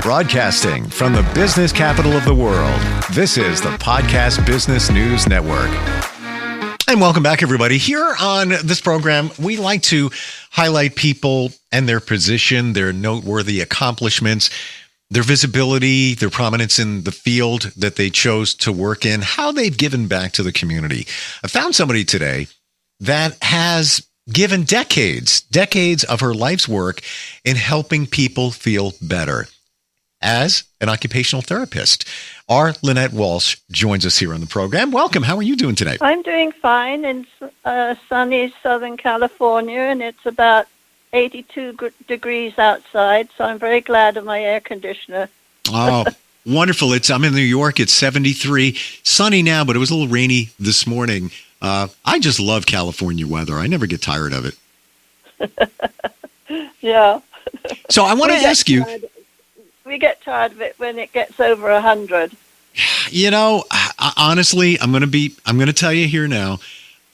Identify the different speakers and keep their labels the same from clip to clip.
Speaker 1: Broadcasting from the business capital of the world, this is the Podcast Business News Network. And welcome back, everybody. Here on this program, we like to highlight people and their position, their noteworthy accomplishments, their visibility, their prominence in the field that they chose to work in, how they've given back to the community. I found somebody today that has given decades of her life's work in helping people feel better as an occupational therapist. Our Lynette Walsh joins us here on the program. Welcome. How are you doing today?
Speaker 2: I'm doing fine in sunny Southern California, and it's about 82 degrees outside, so I'm very glad of my air conditioner.
Speaker 1: Oh, wonderful. I'm in New York. It's 73. Sunny now, but it was a little rainy this morning. I just love California weather. I never get tired of it.
Speaker 2: Yeah.
Speaker 1: So I want to ask you.
Speaker 2: We get tired of it when it gets over 100.
Speaker 1: You know, honestly, I'm going to tell you here now,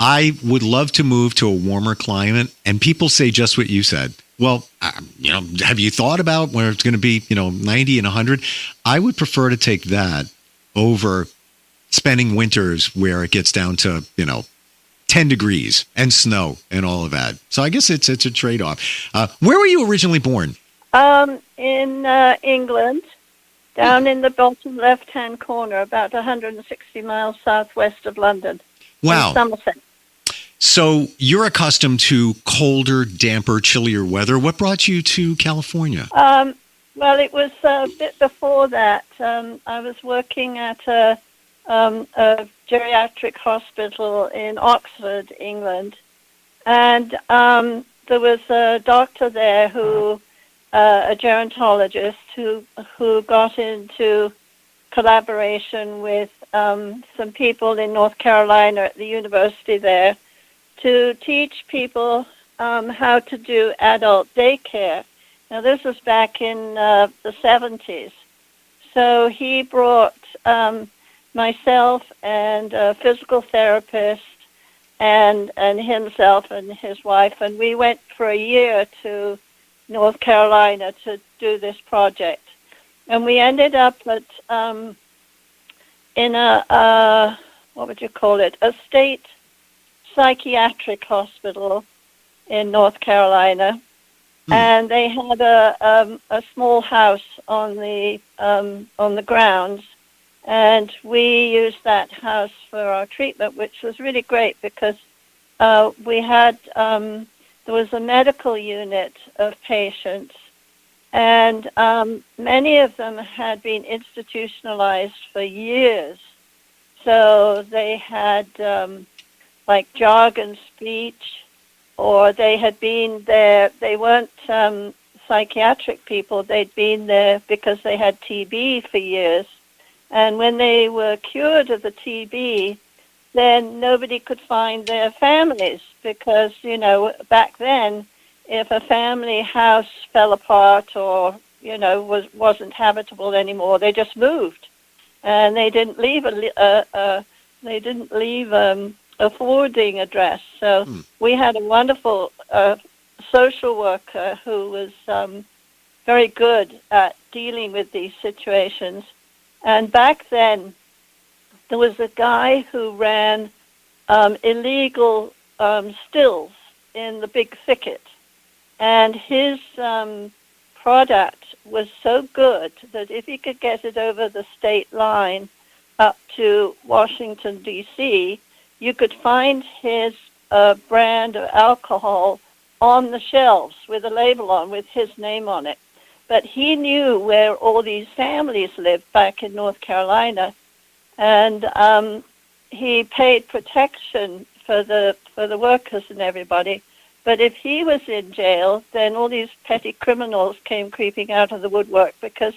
Speaker 1: I would love to move to a warmer climate. And people say just what you said. Well, have you thought about where it's going to be, 90 and 100? I would prefer to take that over spending winters where it gets down to, 10 degrees and snow and all of that. So I guess it's a trade-off. Where were you originally born?
Speaker 2: In England, down in the bottom left-hand corner, about 160 miles southwest of London.
Speaker 1: Wow.
Speaker 2: In Somerset.
Speaker 1: So you're accustomed to colder, damper, chillier weather. What brought you to California?
Speaker 2: Well, it was a bit before that. I was working at a geriatric hospital in Oxford, England, and there was a doctor there who, a gerontologist, who got into collaboration with some people in North Carolina at the university there to teach people how to do adult daycare. Now, this was back in the 70s. So he brought myself and a physical therapist and himself and his wife, and we went for a year to North Carolina to do this project. And we ended up at in a what would you call it? A state psychiatric hospital in North Carolina. And they had a small house on the grounds, and we used that house for our treatment, which was really great because we had there was a medical unit of patients, and many of them had been institutionalized for years. So they had like jargon speech, or they had been there. They weren't psychiatric people. They'd been there because they had TB for years. And when they were cured of the TB, then nobody could find their families because, back then, if a family house fell apart or, wasn't habitable anymore, they just moved. And they didn't leave a forwarding address. So we had a wonderful social worker who was very good at dealing with these situations. And back then, there was a guy who ran illegal stills in the big thicket. And his product was so good that if he could get it over the state line up to Washington, D.C., you could find his brand of alcohol on the shelves with a label on with his name on it. But he knew where all these families lived back in North Carolina, and he paid protection for the workers and everybody. But if he was in jail, then all these petty criminals came creeping out of the woodwork because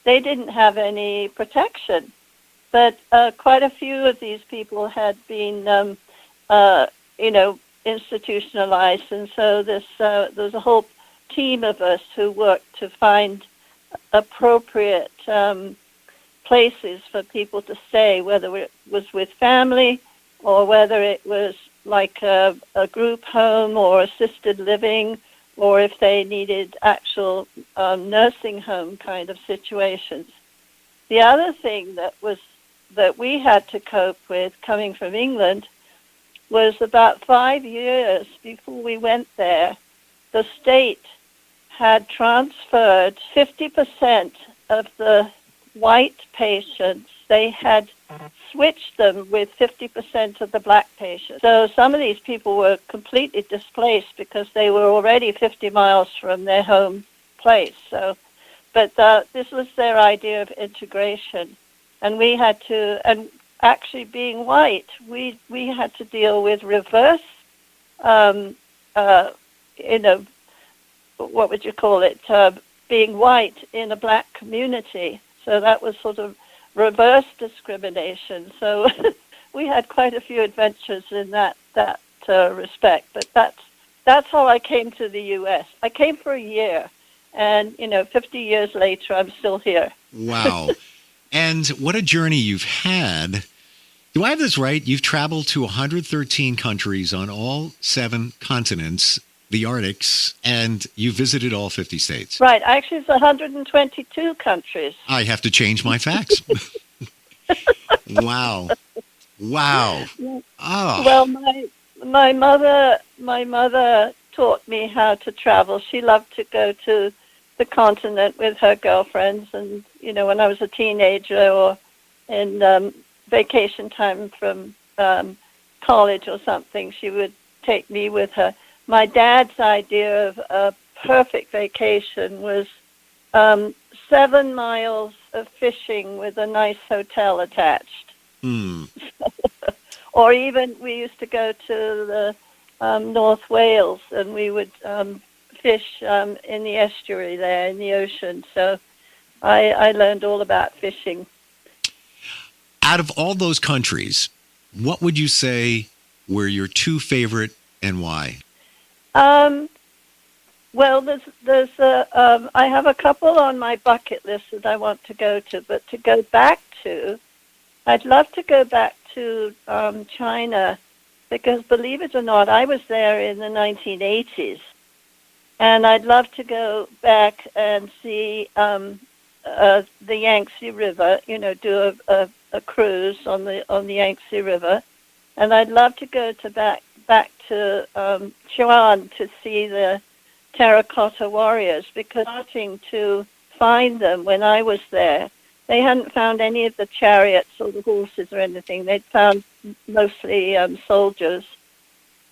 Speaker 2: they didn't have any protection. But quite a few of these people had been, institutionalized, and so there's a whole team of us who worked to find appropriate places for people to stay, whether it was with family or whether it was like a group home or assisted living or if they needed actual nursing home kind of situations. The other thing that we had to cope with coming from England was about 5 years before we went there, the state had transferred 50% of the white patients. They had switched them with 50% of the black patients. So some of these people were completely displaced because they were already 50 miles from their home place. But this was their idea of integration. And we had to, and actually being white, we had to deal with reverse, what would you call it, being white in a black community. So that was sort of reverse discrimination. So we had quite a few adventures in that respect. But that's how I came to the U.S. I came for a year, and 50 years later, I'm still here.
Speaker 1: Wow. And what a journey you've had. Do I have this right? You've traveled to 113 countries on all 7 continents, the Arctics, and you visited all 50 states.
Speaker 2: Right. Actually, it's 122 countries.
Speaker 1: I have to change my facts. Wow. Oh.
Speaker 2: Well, my mother taught me how to travel. She loved to go to the continent with her girlfriends, and when I was a teenager or in vacation time from college or something, she would take me with her. My dad's idea of a perfect vacation was 7 miles of fishing with a nice hotel attached. Or even we used to go to the North Wales, and we would fish in the estuary there in the ocean. So I learned all about fishing.
Speaker 1: Out of all those countries, what would you say were your 2 favorite and why?
Speaker 2: Well, there's I have a couple on my bucket list that I want to go to, but to go back to, I'd love to go back to China, because believe it or not, I was there in the 1980s, and I'd love to go back and see the Yangtze River, do a cruise on the Yangtze River, and I'd love to go back to Chuan to see the terracotta warriors, because starting to find them when I was there. They hadn't found any of the chariots or the horses or anything. They'd found mostly soldiers.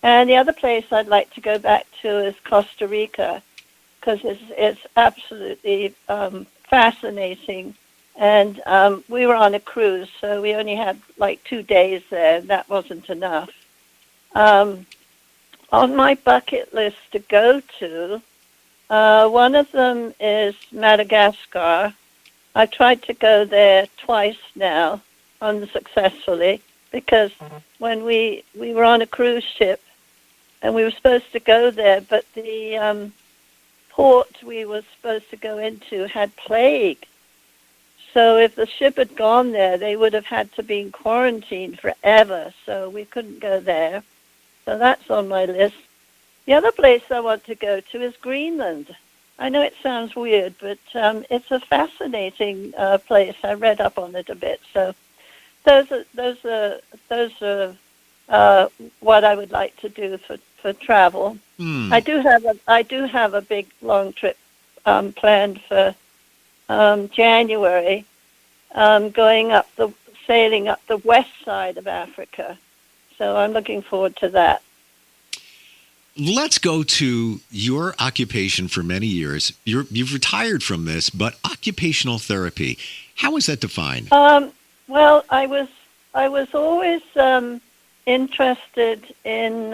Speaker 2: And the other place I'd like to go back to is Costa Rica, because it's absolutely fascinating. And we were on a cruise, so we only had like 2 days there, and that wasn't enough. On my bucket list to go to, one of them is Madagascar. I've tried to go there twice now, unsuccessfully, because when we were on a cruise ship, and we were supposed to go there, but the port we were supposed to go into had plague. So if the ship had gone there, they would have had to be in quarantine forever, so we couldn't go there. So that's on my list. The other place I want to go to is Greenland. I know it sounds weird, but it's a fascinating place. I read up on it a bit. So those are what I would like to do for travel. I do have a big long trip planned for January, sailing up the west side of Africa. So I'm looking forward to that.
Speaker 1: Let's go to your occupation for many years. You've retired from this, but occupational therapy, how is that defined?
Speaker 2: Well, I was always interested in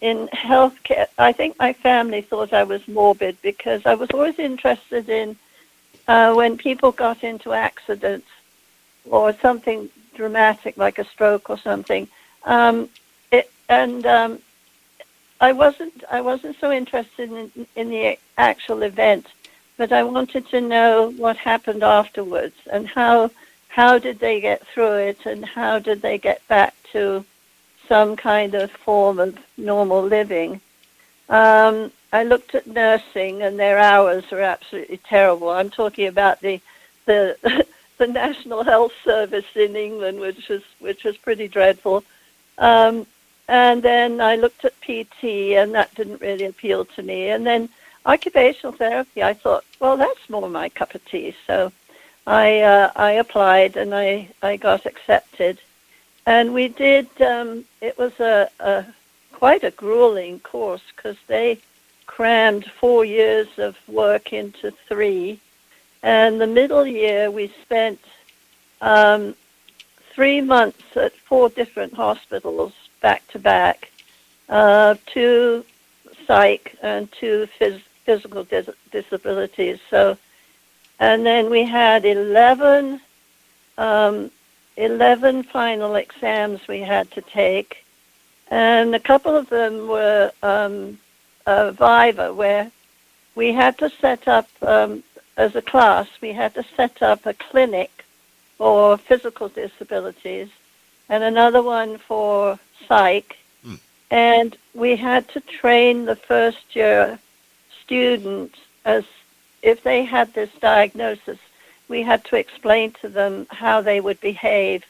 Speaker 2: healthcare. I think my family thought I was morbid because I was always interested in when people got into accidents or something dramatic like a stroke or something. I wasn't so interested in the actual event, but I wanted to know what happened afterwards and how did they get through it and how did they get back to some kind of form of normal living. I looked at nursing, and their hours are absolutely terrible. I'm talking about the the National Health Service in England, which was pretty dreadful. And then I looked at PT, and that didn't really appeal to me. And then occupational therapy, I thought, well, that's more my cup of tea. So I applied, and I got accepted. And we did, it was quite a grueling course, because they crammed 4 years of work into 3. And the middle year, we spent 3 months at 4 different hospitals back to back, 2 psych and 2 physical disabilities. So, and then we had 11 final exams we had to take, and a couple of them were Viva, where we had to set up, as a class, we had to set up a clinic for physical disabilities, and another one for psych. And we had to train the first year students, as if they had this diagnosis, we had to explain to them how they would behave,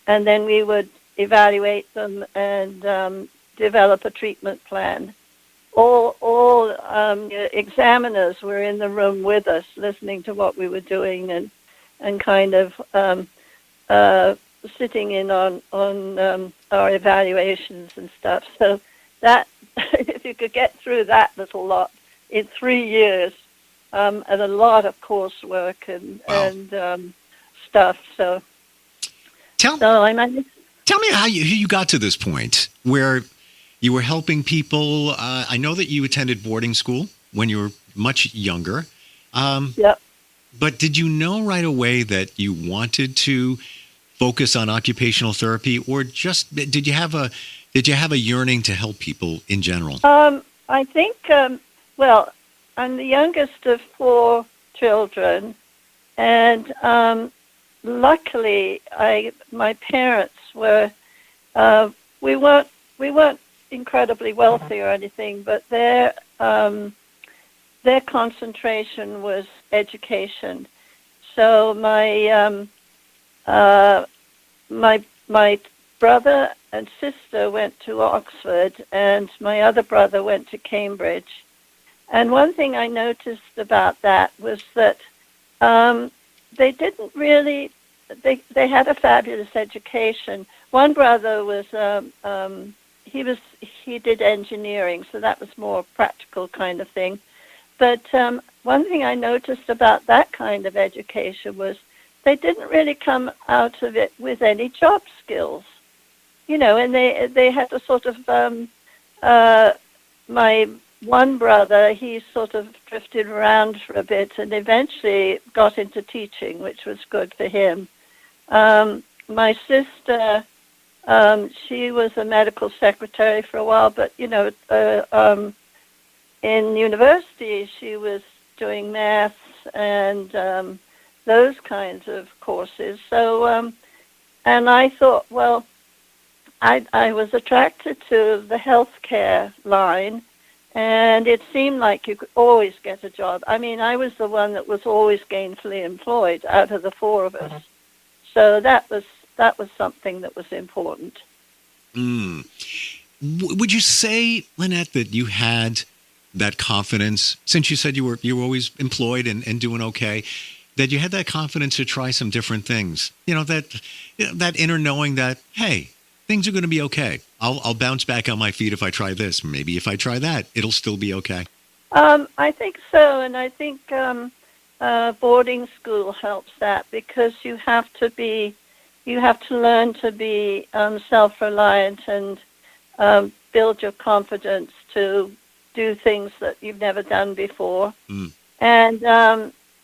Speaker 2: and then we would evaluate them and develop a treatment plan. All examiners were in the room with us, listening to what we were doing, and kind of sitting in on our evaluations and stuff. So that, if you could get through that little lot in 3 years, and a lot of coursework and stuff. So I managed.
Speaker 1: Tell me how you got to this point where you were helping people. I know that you attended boarding school when you were much younger.
Speaker 2: Yep.
Speaker 1: But did you know right away that you wanted to focus on occupational therapy, or just did you have a yearning to help people in general?
Speaker 2: I think, well, I'm the youngest of 4 children, and luckily, my parents were. We weren't incredibly wealthy or anything, but their concentration was education. So my brother and sister went to Oxford, and my other brother went to Cambridge. And one thing I noticed about that was that they didn't really. They had a fabulous education. One brother was he did engineering, so that was more a practical kind of thing. But one thing I noticed about that kind of education was they didn't really come out of it with any job skills, and they had to sort of. My one brother, he sort of drifted around for a bit and eventually got into teaching, which was good for him. My sister, she was a medical secretary for a while, but, in university, she was doing maths and those kinds of courses. So, and I thought, well, I was attracted to the healthcare line, and it seemed like you could always get a job. I mean, I was the one that was always gainfully employed out of the 4 of us. So that was something that was important.
Speaker 1: Would you say, Lynette, that you had that confidence, since you said you were always employed and doing okay, that you had that confidence to try some different things? That inner knowing that, hey, things are going to be okay. I'll bounce back on my feet if I try this. Maybe if I try that, it'll still be okay.
Speaker 2: I think so, and I think boarding school helps that, because you have to learn to be self-reliant and build your confidence to do things that you've never done before. And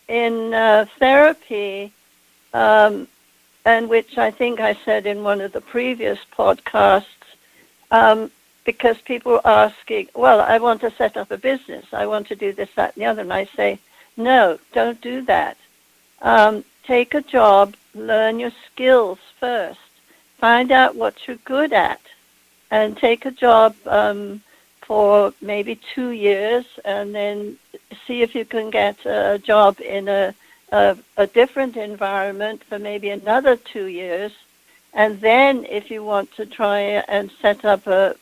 Speaker 2: in therapy, and which I think I said in one of the previous podcasts, because people are asking, well, I want to set up a business. I want to do this, that, and the other. And I say, no, don't do that. Take a job, learn your skills first. Find out what you're good at, and take a job for maybe 2 years, and then see if you can get a job in a different environment for maybe another 2 years. And then if you want to try and set up a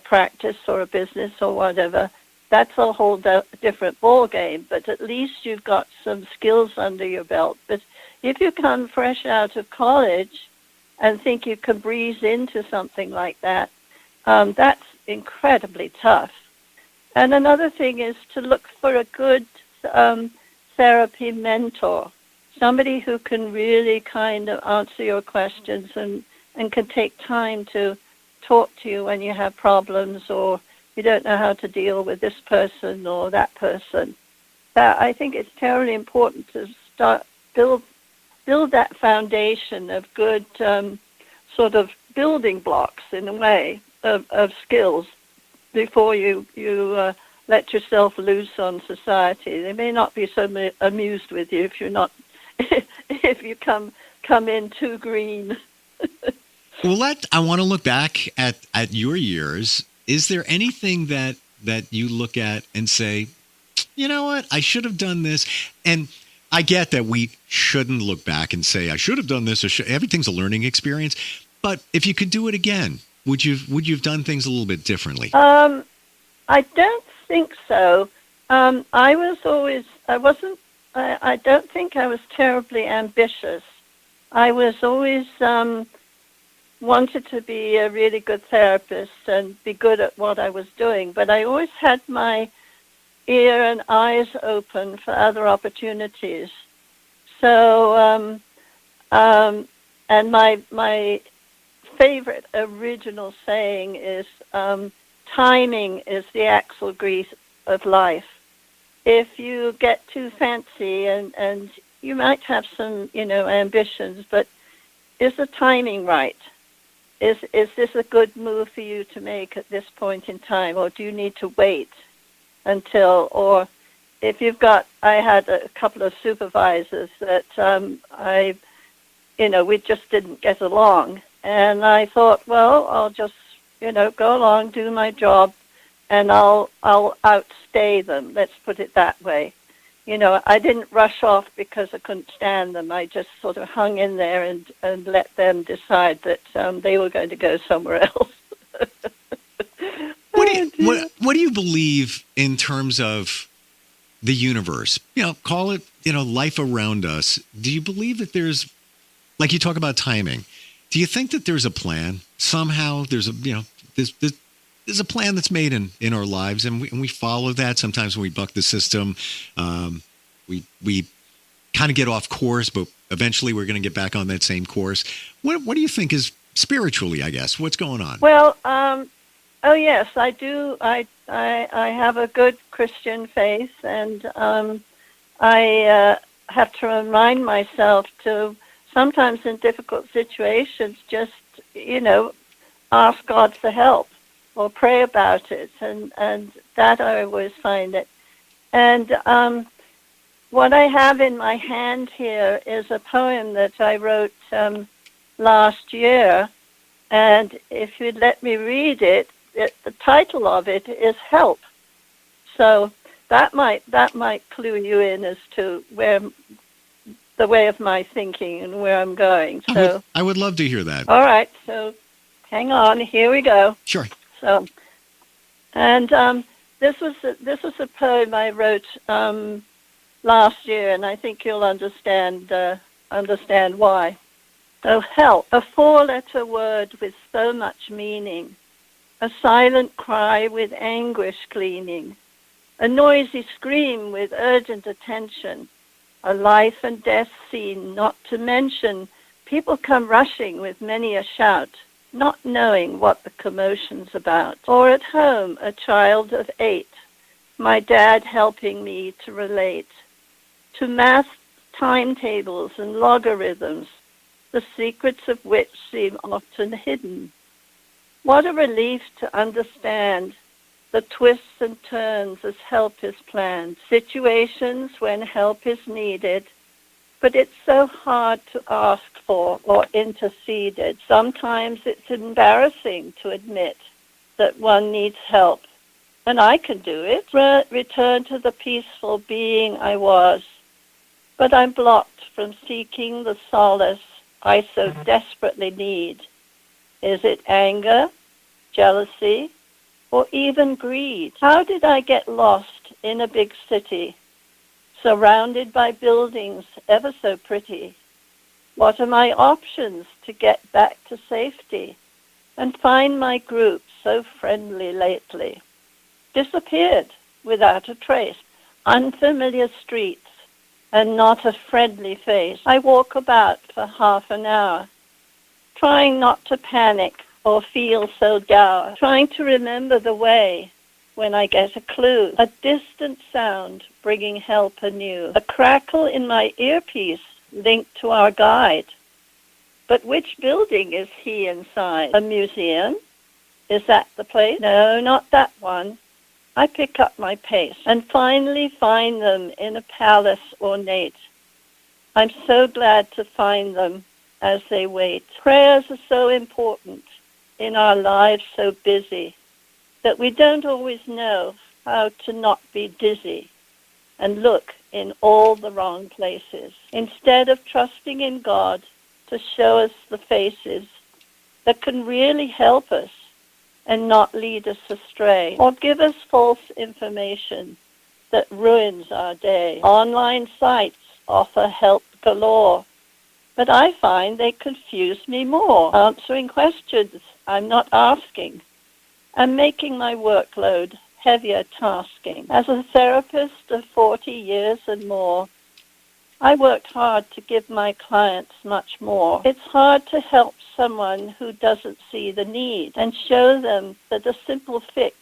Speaker 2: practice or a business or whatever, that's a whole different ball game. But at least you've got some skills under your belt. But if you come fresh out of college and think you can breeze into something like that, that's incredibly tough. And another thing is to look for a good therapy mentor, somebody who can really kind of answer your questions and can take time to talk to you when you have problems or you don't know how to deal with this person or that person. That I think it's terribly important to start build that foundation of good sort of building blocks in a way of skills before you let yourself loose on society. They may not be so amused with you if you're not if you come in too green.
Speaker 1: Well, I want to look back at your years. Is there anything that you look at and say, you know what, I should have done this? And I get that we shouldn't look back and say, I should have done this. Everything's a learning experience. But if you could do it again, would you have done things a little bit differently?
Speaker 2: I don't think so. I don't think I was terribly ambitious. I was always wanted to be a really good therapist and be good at what I was doing, but I always had my ear and eyes open for other opportunities. So, and my favorite original saying is, timing is the axle grease of life. If you get too fancy and you might have some, ambitions, but is the timing right? Is this a good move for you to make at this point in time, or do you need to wait until, or if I had a couple of supervisors that we just didn't get along, and I thought, well, I'll just, go along, do my job, and I'll outstay them. Let's put it that way. I didn't rush off because I couldn't stand them. I just sort of hung in there and let them decide that they were going to go somewhere else.
Speaker 1: What do you believe in terms of the universe? Call it, life around us. Do you believe that there's, like you talk about timing, do you think that there's a plan? Somehow there's there's a plan that's made in our lives, and we follow that. Sometimes when we buck the system, we kind of get off course, but eventually we're going to get back on that same course. What do you think is spiritually, I guess? What's going on?
Speaker 2: Well, oh yes, I do. I have a good Christian faith, and I have to remind myself to sometimes in difficult situations just, ask God for help or pray about it, and that I always find it. And what I have in my hand here is a poem that I wrote last year, and if you'd let me read it, the title of it is Help. So that might clue you in as to where the way of my thinking and where I'm going. So
Speaker 1: I would love to hear that.
Speaker 2: All right, so hang on, here we go.
Speaker 1: Sure.
Speaker 2: So, and this was a poem I wrote last year, and I think you'll understand why. So, help, a four-letter word with so much meaning, a silent cry with anguish gleaming, a noisy scream with urgent attention, a life and death scene not to mention. People come rushing with many a shout, not knowing what the commotion's about. Or at home, a child of 8, my dad helping me to relate to math timetables and logarithms, the secrets of which seem often hidden. What a relief to understand the twists and turns as help is planned, situations when help is needed, but it's so hard to ask for or interceded. Sometimes it's embarrassing to admit that one needs help, and I can do it. Return to the peaceful being I was. But I'm blocked from seeking the solace I so desperately need. Is it anger, jealousy, or even greed? How did I get lost in a big city, surrounded by buildings ever so pretty? What are my options to get back to safety and find my group so friendly lately? Disappeared without a trace, unfamiliar streets, and not a friendly face. I walk about for half an hour, trying not to panic or feel so dour, trying to remember the way when I get a clue, a distant sound bringing help anew, a crackle in my earpiece linked to our guide. But which building is he inside? A museum? Is that the place? No, not that one. I pick up my pace and finally find them in a palace ornate. I'm so glad to find them as they wait. Prayers are so important in our lives so busy that we don't always know how to not be dizzy and look in all the wrong places. Instead of trusting in God to show us the faces that can really help us and not lead us astray, or give us false information that ruins our day. Online sites offer help galore, but I find they confuse me more, answering questions I'm not asking, and making my workload heavier tasking. As a therapist of 40 years and more, I worked hard to give my clients much more. It's hard to help someone who doesn't see the need and show them that a simple fix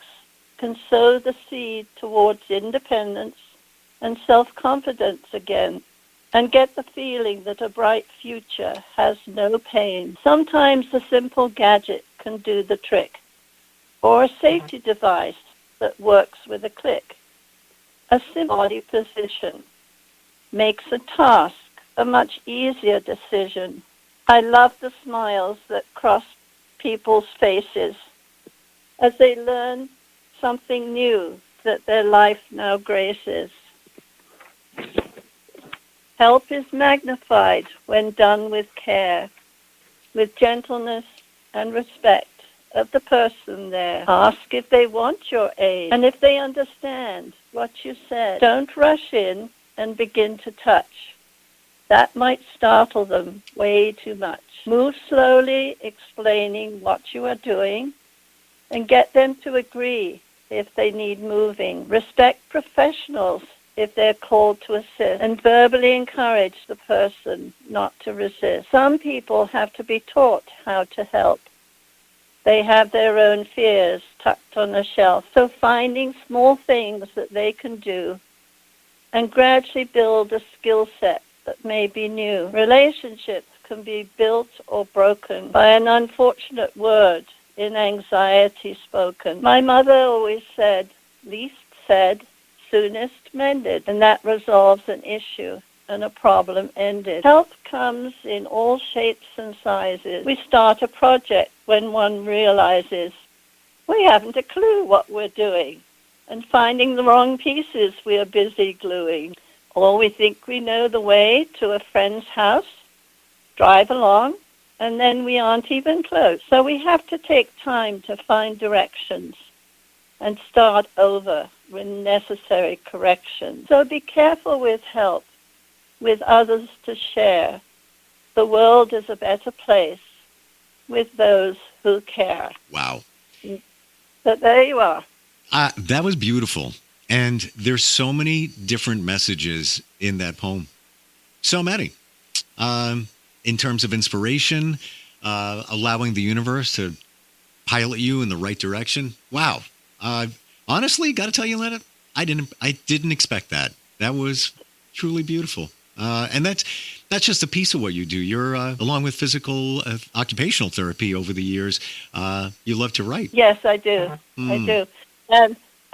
Speaker 2: can sow the seed towards independence and self-confidence again, and get the feeling that a bright future has no pain. Sometimes a simple gadget can do the trick, or a safety device that works with a click. A simple body position makes a task a much easier decision. I love the smiles that cross people's faces as they learn something new that their life now graces. Help is magnified when done with care, with gentleness and respect of the person there. Ask if they want your aid, and if they understand what you said. Don't rush in and begin to touch. That might startle them way too much. Move slowly, explaining what you are doing, and get them to agree if they need moving. Respect professionals if they're called to assist, and verbally encourage the person not to resist. Some people have to be taught how to help. They have their own fears tucked on a shelf. So finding small things that they can do and gradually build a skill set that may be new. Relationships can be built or broken by an unfortunate word in anxiety spoken. My mother always said, least said, soonest mended, and that resolves an issue and a problem ended. Help comes in all shapes and sizes. We start a project when one realizes we haven't a clue what we're doing, and finding the wrong pieces we are busy gluing. Or we think we know the way to a friend's house, drive along, and then we aren't even close. So we have to take time to find directions and start over with necessary corrections. So be careful with help, with others to share. The world is a better place with those who care.
Speaker 1: Wow.
Speaker 2: So there you are.
Speaker 1: That was beautiful. And there's so many different messages in that poem. So many. In terms of inspiration, allowing the universe to pilot you in the right direction. Wow. Honestly, got to tell you, Lynette, I didn't expect that. That was truly beautiful. And that's just a piece of what you do. You're, along with physical, occupational therapy over the years, you love to write.
Speaker 2: Yes, I do. I do.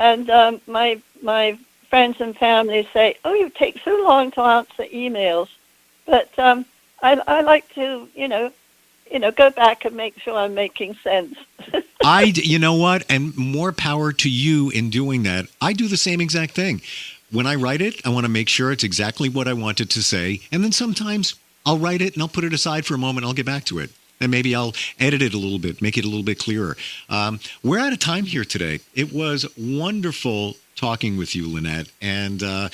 Speaker 2: And my friends and family say, "Oh, you take so long to answer emails," but I like to, go back and make sure I'm making sense.
Speaker 1: You know what? And more power to you in doing that. I do the same exact thing. When I write it, I want to make sure it's exactly what I wanted to say. And then sometimes I'll write it and I'll put it aside for a moment. I'll get back to it. And maybe I'll edit it a little bit, make it a little bit clearer. We're out of time here today. It was wonderful talking with you, Lynette. And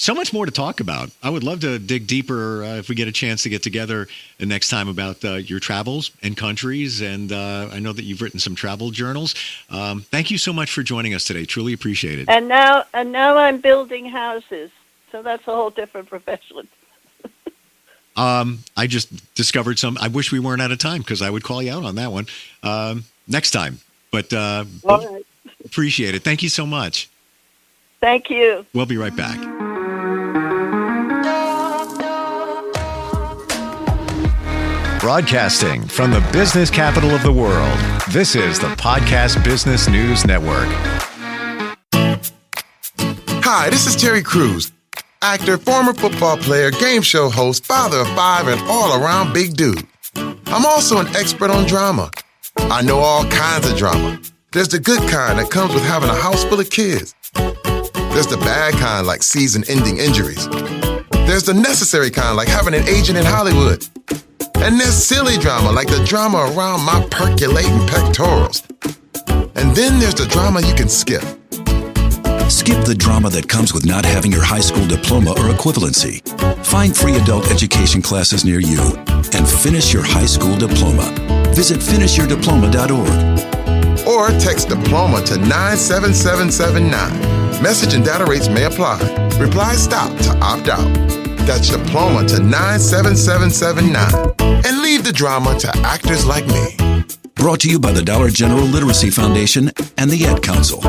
Speaker 1: so much more to talk about. I would love to dig deeper if we get a chance to get together the next time about your travels and countries. And I know that you've written some travel journals. Thank you so much for joining us today. Truly appreciate it.
Speaker 2: And now I'm building houses. So that's a whole different profession.
Speaker 1: I just discovered some. I wish we weren't out of time because I would call you out on that one next time. But
Speaker 2: all right.
Speaker 1: Appreciate it. Thank you so much.
Speaker 2: Thank you.
Speaker 1: We'll be right back. Broadcasting from the business capital of the world, this is the Podcast Business News Network.
Speaker 3: Hi, this is Terry Crews, actor, former football player, game show host, father of 5, and all-around big dude. I'm also an expert on drama. I know all kinds of drama. There's the good kind that comes with having a house full of kids. There's the bad kind like season-ending injuries. There's the necessary kind like having an agent in Hollywood. And there's silly drama, like the drama around my percolating pectorals. And then there's the drama you can skip.
Speaker 4: Skip the drama that comes with not having your high school diploma or equivalency. Find free adult education classes near you and finish your high school diploma. Visit finishyourdiploma.org.
Speaker 3: Or text diploma to 97779. Message and data rates may apply. Reply STOP to opt out. That's diploma to 97779. And leave the drama to actors like me.
Speaker 4: Brought to you by the Dollar General Literacy Foundation and the Ad Council.